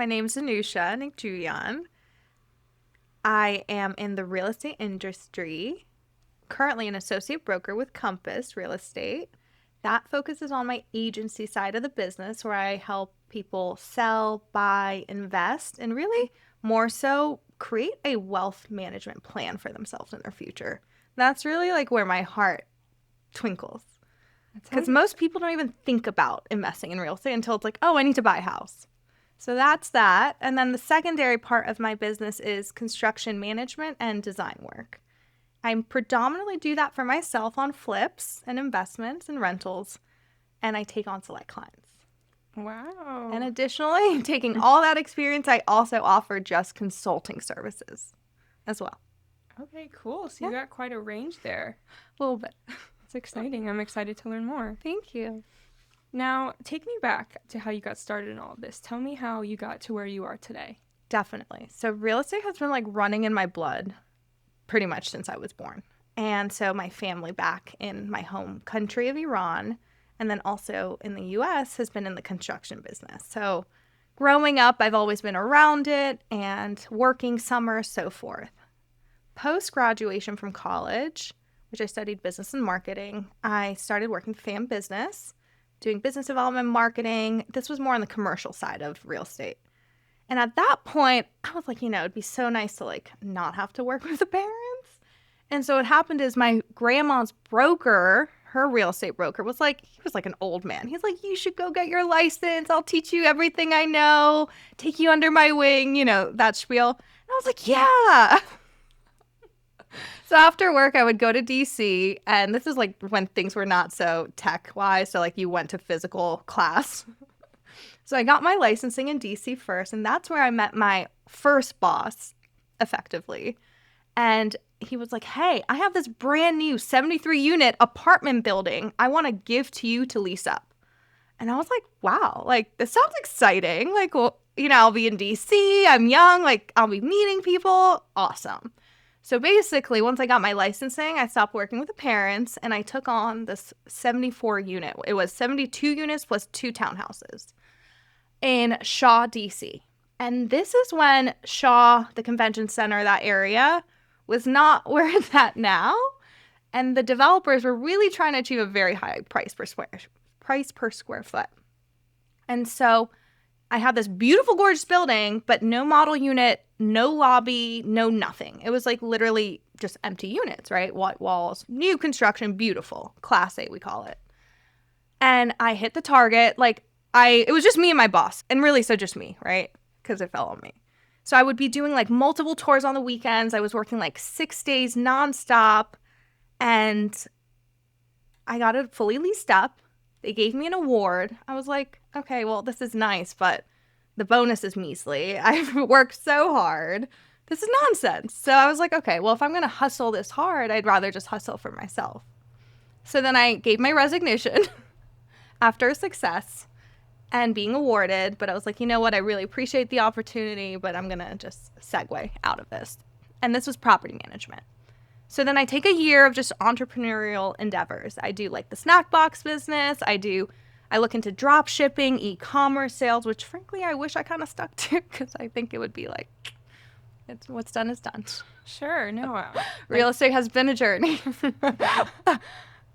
My name's Anousha Nikjouian. I am in the real estate industry, currently an associate broker with Compass Real Estate. That focuses on my agency side of the business where I help people sell, buy, invest, and really more so create a wealth management plan for themselves in their future. That's really like where my heart twinkles. Because most people don't even think about investing in real estate until it's like, oh, I need to buy a house. So that's that. And then the secondary part of my business is construction management and design work. I predominantly do that for myself on flips and investments and rentals, and I take on select clients. Wow. And additionally, taking all that experience, I also offer just consulting services as well. Okay, cool. So you got quite a range there. A little bit. It's exciting. I'm excited to learn more. Thank you. Now, take me back to how you got started in all of this. Tell me how you got to where you are today. Definitely. So real estate has been like running in my blood pretty much since I was born. And so my family back in my home country of Iran and then also in the US has been in the construction business. So growing up, I've always been around it and working summer, so forth. Post-graduation from college, which I studied business and marketing, I started working for fam business, doing business development, marketing. This was more on the commercial side of real estate. And at that point, I was like, it'd be so nice to like not have to work with the parents. And so what happened is my grandma's broker, her real estate broker, was like, he was like an old man. He's like, you should go get your license. I'll teach you everything I know, take you under my wing, that spiel. And I was like, yeah. So after work, I would go to DC, and this is like when things were not so tech-wise, so like you went to physical class. So I got my licensing in DC first, and that's where I met my first boss, effectively. And he was like, hey, I have this brand new 73-unit apartment building I want to give to you to lease up. And I was like, wow, like this sounds exciting. Like, well, I'll be in DC, I'm young, like I'll be meeting people. Awesome. So basically, once I got my licensing, I stopped working with the parents and I took on this 74 unit. It was 72 units plus 2 townhouses in Shaw, DC. And this is when Shaw, the convention center, that area, was not where it's at now. And the developers were really trying to achieve a very high price per square foot. And so I had this beautiful, gorgeous building, but no model unit, no lobby, no nothing. It was like literally just empty units, right? White walls, new construction, beautiful. Class A, we call it. And I hit the target. It was just me and my boss. And really, so just me, right? Because it fell on me. So I would be doing like multiple tours on the weekends. I was working like 6 days nonstop. And I got it fully leased up. They gave me an award. I was like, okay, well, this is nice, but the bonus is measly. I've worked so hard. This is nonsense. So I was like, okay, well, if I'm going to hustle this hard, I'd rather just hustle for myself. So then I gave my resignation after a success and being awarded. But I was like, you know what? I really appreciate the opportunity, but I'm going to just segue out of this. And this was property management. So then I take a year of just entrepreneurial endeavors. I do like the snack box business. I look into drop shipping, e-commerce sales, which frankly I wish I kind of stuck to because I think it would be like, it's what's done is done. Sure, no. Real estate has been a journey.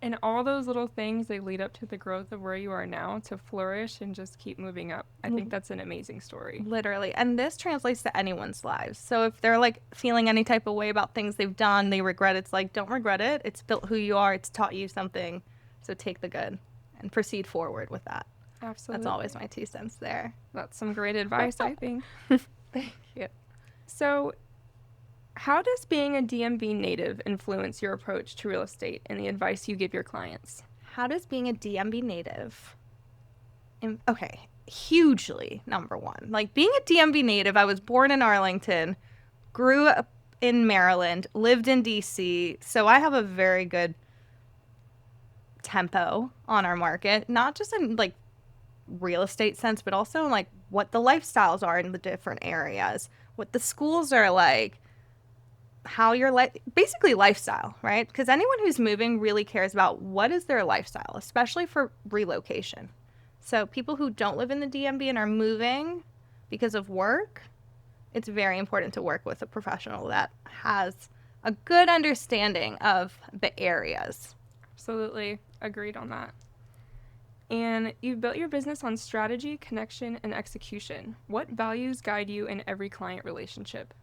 And all those little things, they lead up to the growth of where you are now to flourish and just keep moving up. I think that's an amazing story. Literally. And this translates to anyone's lives. So if they're like feeling any type of way about things they've done, they regret it. It's like, don't regret it. It's built who you are. It's taught you something. So take the good and proceed forward with that. Absolutely. That's always my 2 cents there. That's some great advice, I think. Thank you. So how does being a DMV native influence your approach to real estate and the advice you give your clients? How does being a DMV native? Okay, hugely, number one. Like being a DMV native, I was born in Arlington, grew up in Maryland, lived in DC, so I have a very good tempo on our market, not just in like real estate sense, but also in like what the lifestyles are in the different areas, what the schools are like, how your basically lifestyle, right? Because anyone who's moving really cares about what is their lifestyle, especially for relocation. So people who don't live in the DMV and are moving, because of work, it's very important to work with a professional that has a good understanding of the areas. Absolutely. Agreed on that. And you've built your business on strategy, connection, and execution. What values guide you in every client relationship?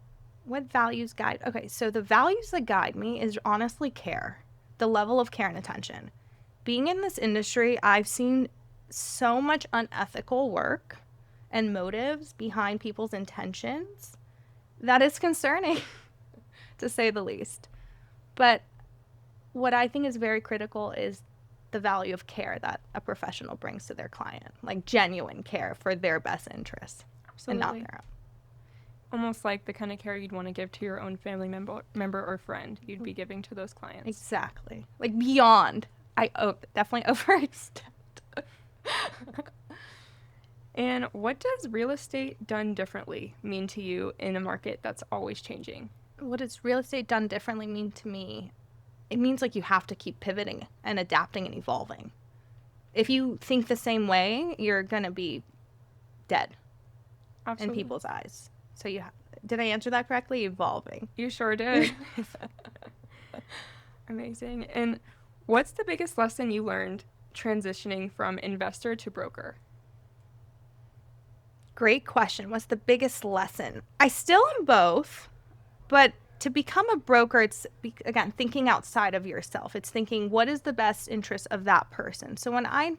What values guide? Okay, so the values that guide me is honestly care, the level of care and attention. Being in this industry, I've seen so much unethical work and motives behind people's intentions that is concerning, to say the least. But what I think is very critical is the value of care that a professional brings to their client, like genuine care for their best interests. Absolutely. And not their own. Almost like the kind of care you'd want to give to your own family member or friend you'd be giving to those clients. Exactly. Like beyond. I definitely overextend. And what does real estate done differently mean to you in a market that's always changing? What does real estate done differently mean to me? It means like you have to keep pivoting and adapting and evolving. If you think the same way, you're going to be dead. Absolutely. In people's eyes. So did I answer that correctly? Evolving. You sure did. Amazing. And what's the biggest lesson you learned transitioning from investor to broker? Great question. What's the biggest lesson? I still am both, but to become a broker, it's, again, thinking outside of yourself. It's thinking, what is the best interest of that person? So when I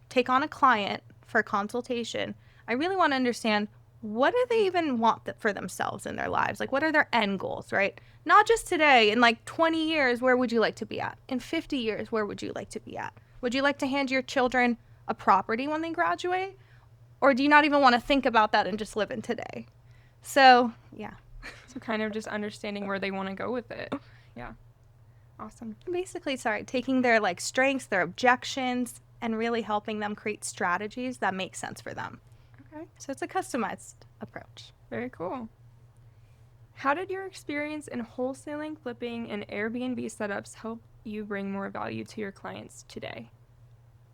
take on a client for a consultation, I really want to understand, what do they even want for themselves in their lives? Like, what are their end goals, right? Not just today. In like 20 years, where would you like to be at? In 50 years, where would you like to be at? Would you like to hand your children a property when they graduate? Or do you not even want to think about that and just live in today? So, yeah. So kind of just understanding where they want to go with it. Yeah. Awesome. Basically, taking their like strengths, their objections, and really helping them create strategies that make sense for them. Okay. So it's a customized approach. Very cool. How did your experience in wholesaling, flipping, and Airbnb setups help you bring more value to your clients today?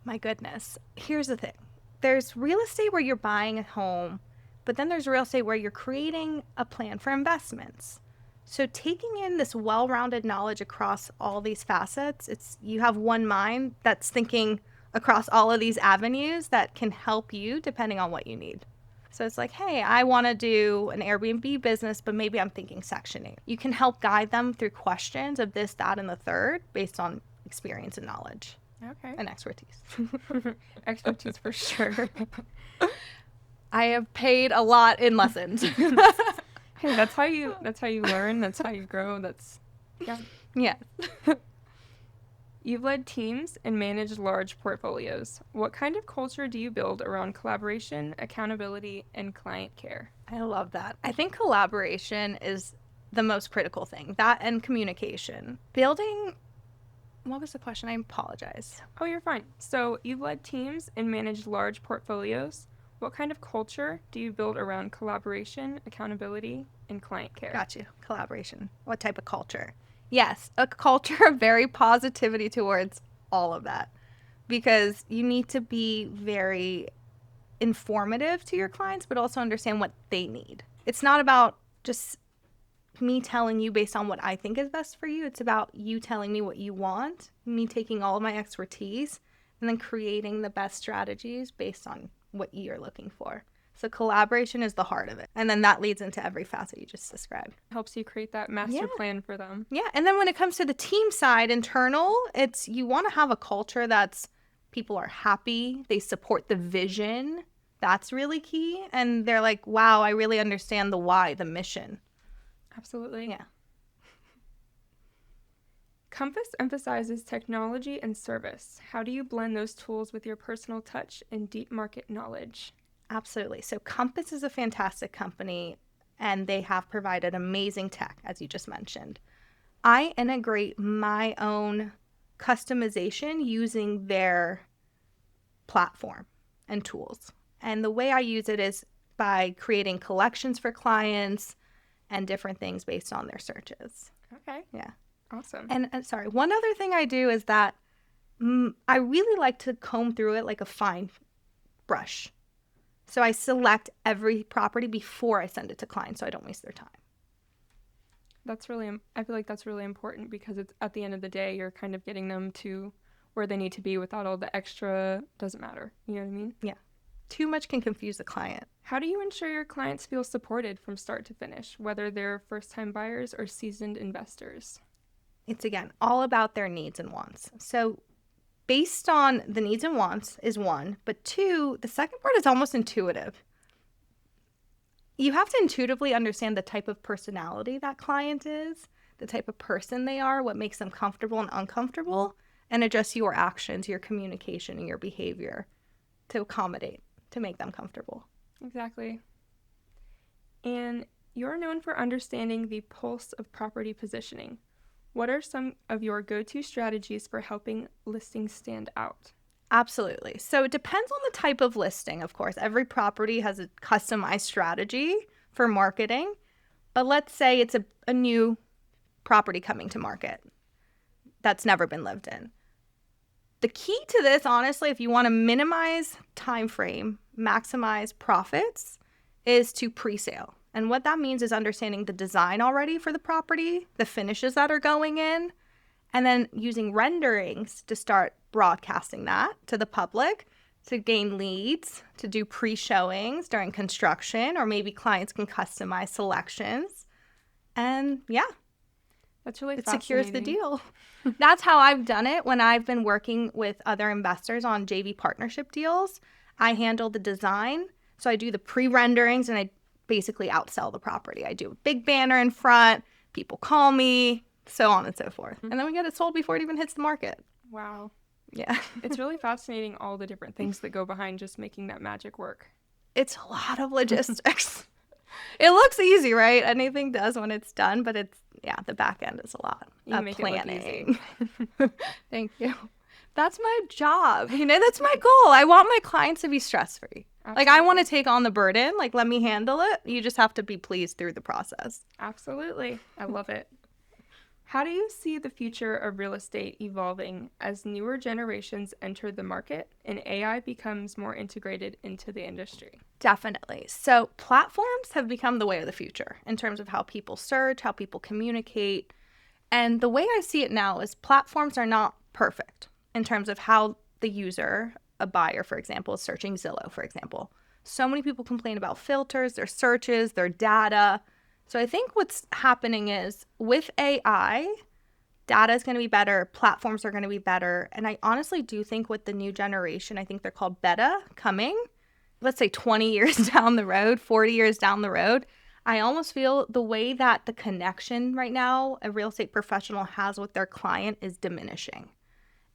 My goodness. Here's the thing. There's real estate where you're buying a home, but then there's real estate where you're creating a plan for investments. So taking in this well-rounded knowledge across all these facets, you have one mind that's thinking across all of these avenues that can help you depending on what you need. So it's like, hey, I want to do an Airbnb business, but maybe I'm thinking Section 8. You can help guide them through questions of this, that, and the third based on experience and knowledge. Okay. And expertise. Expertise for sure. I have paid a lot in lessons. Hey, that's how you learn, that's how you grow. Yeah. You've led teams and managed large portfolios. What kind of culture do you build around collaboration, accountability, and client care? I love that. I think collaboration is the most critical thing. That and communication. What was the question? I apologize. Oh, you're fine. So you've led teams and managed large portfolios. What kind of culture do you build around collaboration, accountability, and client care? Got you. Collaboration. What type of culture? Yes, a culture of very positivity towards all of that, because you need to be very informative to your clients, but also understand what they need. It's not about just me telling you based on what I think is best for you. It's about you telling me what you want, me taking all of my expertise, and then creating the best strategies based on what you're looking for. So collaboration is the heart of it. And then that leads into every facet you just described. Helps you create that master plan for them. Yeah. And then when it comes to the team side, internal, you want to have a culture that's people are happy. They support the vision. That's really key. And they're like, wow, I really understand the why, the mission. Absolutely. Yeah. Compass emphasizes technology and service. How do you blend those tools with your personal touch and deep market knowledge? Absolutely. So Compass is a fantastic company, and they have provided amazing tech, as you just mentioned. I integrate my own customization using their platform and tools. And the way I use it is by creating collections for clients and different things based on their searches. Okay. Yeah. Awesome. And sorry, one other thing I do is that I really like to comb through it like a fine brush. So I select every property before I send it to clients so I don't waste their time. I feel like that's really important because it's at the end of the day, you're kind of getting them to where they need to be without all the extra, doesn't matter. You know what I mean? Yeah. Too much can confuse the client. How do you ensure your clients feel supported from start to finish, whether they're first-time buyers or seasoned investors? It's, again, all about their needs and wants. So based on the needs and wants is one, but two, the second part is almost intuitive. You have to intuitively understand the type of personality that client is, the type of person they are, what makes them comfortable and uncomfortable, and adjust your actions, your communication, and your behavior to accommodate, to make them comfortable. Exactly. And you're known for understanding the pulse of property positioning. What are some of your go-to strategies for helping listings stand out? Absolutely. So it depends on the type of listing, of course. Every property has a customized strategy for marketing. But let's say it's a new property coming to market that's never been lived in. The key to this, honestly, if you want to minimize time frame, maximize profits, is to pre-sale. And what that means is understanding the design already for the property, the finishes that are going in, and then using renderings to start broadcasting that to the public to gain leads, to do pre-showings during construction, or maybe clients can customize selections. And yeah, That's really it fascinating. secures the deal. That's how I've done it when I've been working with other investors on JV partnership deals. I handle the design. So I do the pre-renderings and I basically outsell the property. I do a big banner in front, people call me, so on and so forth. And then we get it sold before it even hits the market. Wow. Yeah. It's really fascinating all the different things that go behind just making that magic work. It's a lot of logistics. It looks easy, right? Anything does when it's done, but it's, yeah, the back end is a lot of make planning. It look easy. Thank you. That's my job. That's my goal. I want my clients to be stress-free. Like, I want to take on the burden. Like, let me handle it. You just have to be pleased through the process. Absolutely. I love it. How do you see the future of real estate evolving as newer generations enter the market and AI becomes more integrated into the industry? Definitely. So platforms have become the way of the future in terms of how people search, how people communicate. And the way I see it now is platforms are not perfect in terms of how the user, a buyer, for example, is searching Zillow, for example. So many people complain about filters, their searches, their data. So I think what's happening is with AI, data is going to be better, platforms are going to be better. And I honestly do think with the new generation, I think they're called beta coming, let's say 20 years down the road, 40 years down the road, I almost feel the way that the connection right now a real estate professional has with their client is diminishing.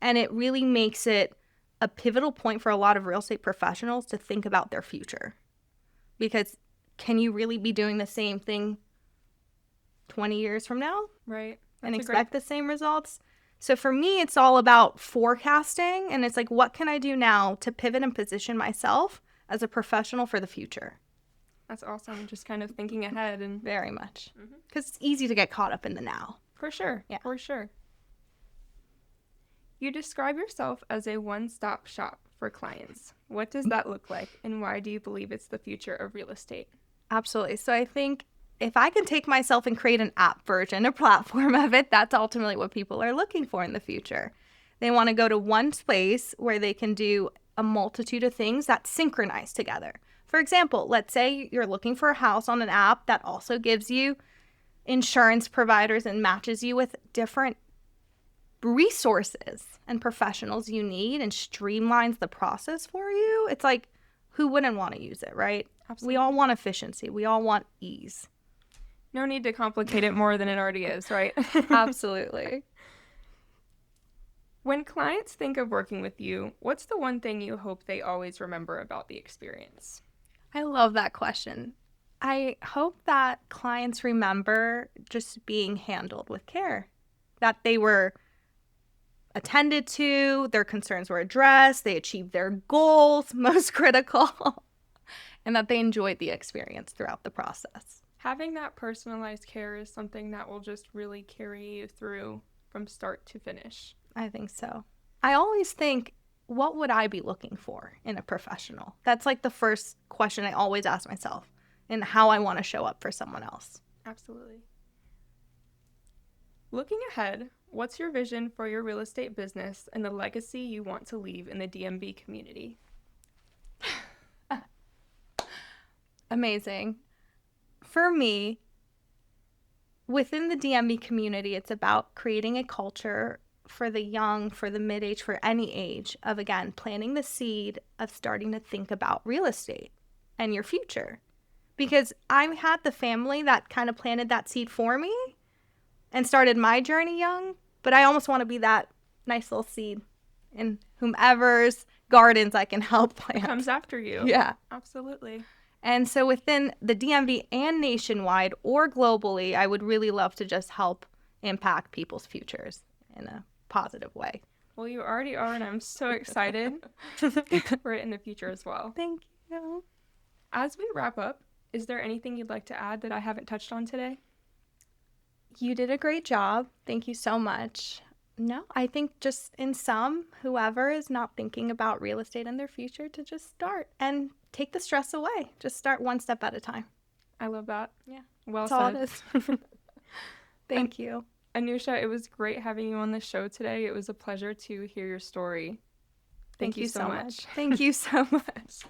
And it really makes it a pivotal point for a lot of real estate professionals to think about their future. Because can you really be doing the same thing 20 years from now? Right. And expect the same results? So for me, it's all about forecasting. And it's like, what can I do now to pivot and position myself as a professional for the future? That's awesome. Just kind of thinking ahead. And very much. Because it's easy to get caught up in the now. For sure. Yeah. For sure. You describe yourself as a one-stop shop for clients. What does that look like, and why do you believe it's the future of real estate? Absolutely. So I think if I can take myself and create an app version, a platform of it, that's ultimately what people are looking for in the future. They want to go to one place where they can do a multitude of things that synchronize together. For example, let's say you're looking for a house on an app that also gives you insurance providers and matches you with different resources and professionals you need and streamlines the process for you. It's like, who wouldn't want to use it, right? Absolutely. We all want efficiency. We all want ease. No need to complicate it more than it already is, right? Absolutely. When clients think of working with you, what's the one thing you hope they always remember about the experience? I love that question. I hope that clients remember just being handled with care, that they were attended to, their concerns were addressed, they achieved their goals, most critical, and that they enjoyed the experience throughout the process. Having that personalized care is something that will just really carry you through from start to finish. I think so. I always think what would I be looking for in a professional? That's like the first question I always ask myself, and how I want to show up for someone else. Absolutely. Looking ahead, what's your vision for your real estate business and the legacy you want to leave in the DMV community? Amazing. For me, within the DMV community, it's about creating a culture for the young, for the mid-age, for any age of, again, planting the seed of starting to think about real estate and your future. Because I had the family that kind of planted that seed for me and started my journey young, but I almost want to be that nice little seed in whomever's gardens I can help plant. It comes after you. Yeah. Absolutely. And so within the DMV and nationwide or globally, I would really love to just help impact people's futures in a positive way. Well, you already are, and I'm so excited for it in the future as well. Thank you. As we wrap up, is there anything you'd like to add that I haven't touched on today? You did a great job. Thank you so much. No, I think just in sum, whoever is not thinking about real estate in their future, to just start and take the stress away. Just start one step at a time. I love that. Yeah. Well That's all said. it is. Thank you. Anusha, it was great having you on the show today. It was a pleasure to hear your story. Thank you so much. Thank you so much.